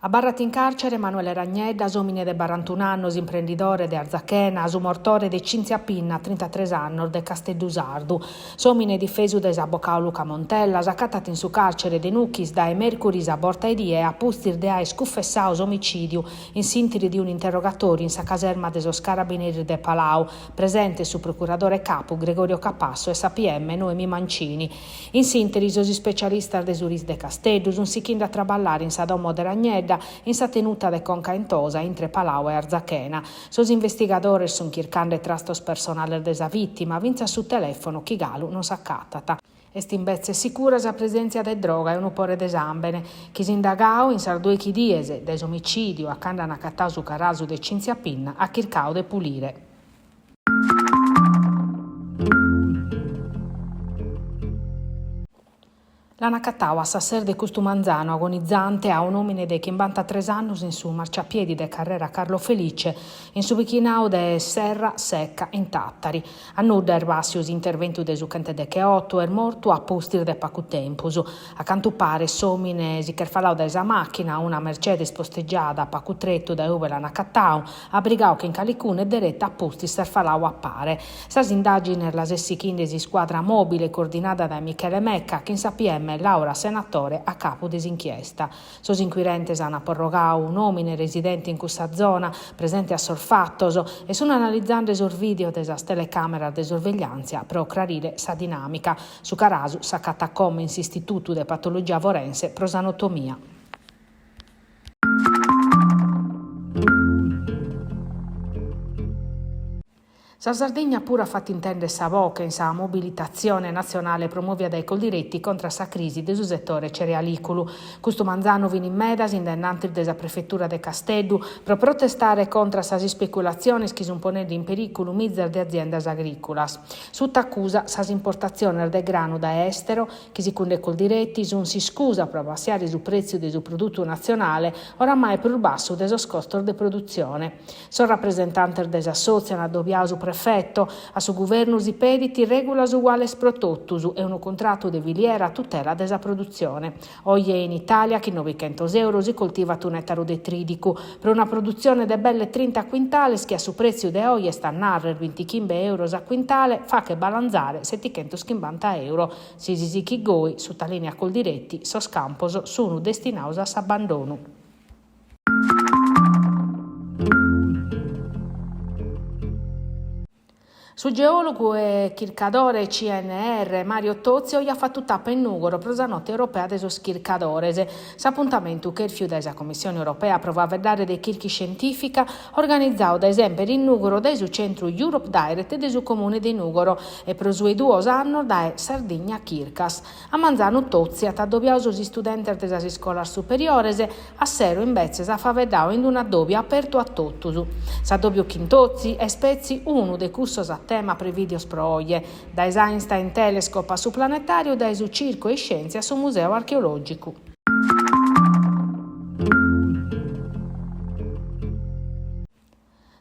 Abbarrat in carcere Emanuele Ragnedda, omine de 41 anni, imprenditore de Arzachena, mortore de Cinzia Pinna, 33 anni, de Casteldusardu. Somine difeso de Sabocao Luca Montella, saccatat in su carcere de Nuchis da Mercuris a borta e a pustir de a scuffessaus omicidio in sintiri di un interrogatorio in sa caserma de sos carabinieri de Palau, presente su procuratore capo Gregorio Capasso e sa PM Noemi Mancini. In sintiri sos specialistas de Suris de Casteddus, un sichin da traballare in sa domo de Ragnedda, in sa tenuta de Conca Intosa, intre Palau e Arzachena. Sos investigadores son chircande trastos personales de sa vittima, vinza su telefono chi galu non s'accattata. Est invece sicura sa presenza de droga e un upore d'esambene, chi si indagau in sardue chidiese des omicidio a candana cattau su carasu de Cinzia Pinna a chircau de pulire. L'anacattau a Sasser de Custumanzano, agonizzante a un omine de 53 anni in su marciapiedi de Carrera Carlo Felice, in su vichinau de Serra Secca in Tattari. A nudda erbassius interventu de sucente de Cheotto er mortu a postir de pacu tempus. A cantu pare somine si cherfalau da esa macchina, una Mercedes posteggiata a pacu trettu da uve l'anacattau, a brigau che in calicune deretta a posti serfalau a pare. Sas indagine la sessicindesi squadra mobile coordinata da Michele Mecca, che in sa PM Laura Senatore a capo desinchiesta. Sos inquirentes hanno prorogau un omine residente in questa zona, presente a Sorfattoso, e sono analizzando esor video de sas telecamera de sorveglianza per oclarire sa dinamica. Su carasu sa catacome in istituto de patologia forense prosanotomia. Sa Sardegna pure ha fatto intendere sa voce in sa mobilitazione nazionale promuovia dai coldiretti contro sa crisi del settore cerealicolo. Custumanzano vini in medas indennanti della prefettura de Casteddu per protestare contro sa speculazioni che sono ponendo in pericolo mizzer de aziendas agricolas. Sutta accusa sa importazione del grano da estero che si cunde coldiretti non si scusa per abbassiare su prezzo del suo prodotto nazionale oramai per il basso del costo di produzione. Sono rappresentante dell'associazione addobbiato su prefetto a su governo si pediti regulas uguales protottus e un contratto de viliera a tutela della produzione. Oggi in Italia che 900 euro si coltiva un ettaro de tridico per una produzione de belle 30 quintales che a su prezzo de oggi sta a narrer 25 euro a quintale fa che balanzare 750 euro. Si chi goi su ta linea col diretti sos campos sono destinaus a s'abbandono. Su geologo e chircadore CNR Mario Tozio gli ha fatto tappa in Nugoro per la notte europea dei chircadores. S'appuntamento che il FIU della Commissione europea prova a vedere dei chirchi scientifica organizzato da esempio in Nugoro dai su centro Europe Direct e dai su comune di Nugoro e per sui 2 anni da Sardegna Chircas. A Manzano Tozio ha addobbiato gli studenti della scuola superiore a Sero invece sa fa vedere in un addobbio aperto a Tottusu. S'addobbio Chintozzi e spezzi uno dei cursos a tema per videos pro oie, da Einstein Telescope a su planetario, da su circo e scienze a su museo archeologico.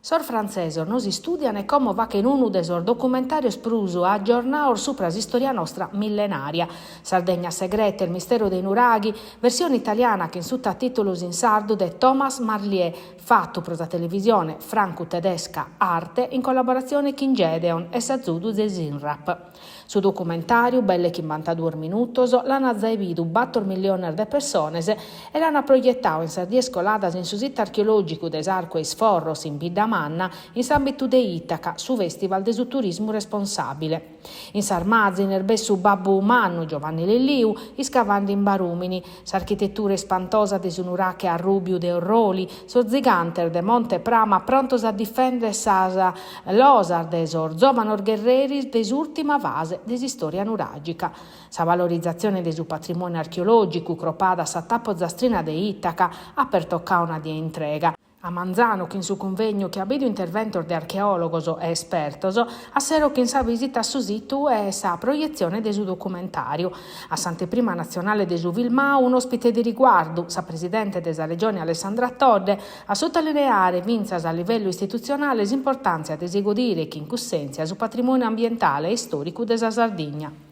Sor Francesor nos studiano come va che in uno dei suoi documentari spruso aggiornato sopra la storia nostra millenaria. Sardegna Segreta, il mistero dei nuraghi, versione italiana che insulta titoli in sardo de Thomas Marlier, fatto per la televisione franco-tedesca Arte in collaborazione con Gedeon e Sazudu de Zinrap. Su documentario, belle 52 minutos, l'hanno zaibidu 4 milioni di persone e l'hanno proiettato in sardie scoladas in su sito archeologico des Arcoes Forros in Bidamanna, in Sambitu de Itaca, su Festival del Turismo Responsabile. In Sarmazzi, in Erbessu Babbo Umano, Giovanni Lelliu, iscavando in Barumini, s'architettura spantosa des unurache a Rubiu de Orroli, so ziganter de Monte Prama, prontos a difendere sasa l'osar des orzomanor guerreri des ultima vase des storia nuragica. Sa valorizzazione del suo patrimonio archeologico, cropada sa tappo zastrina de Itaca, ha per toccare una di entrega. A Manzano, che in suo convegno che ha vedo intervento di archeologos e espertos, assero che in sa visita su sito e sa proiezione del suo documentario. A Sant'Eprima Nazionale de Vilmau, un ospite di riguardo, sa presidente della regione Alessandra Todde, a sottolineare vinzas a livello istituzionale l'importanza di eseguire che in cussenza su patrimonio ambientale e storico della Sardegna.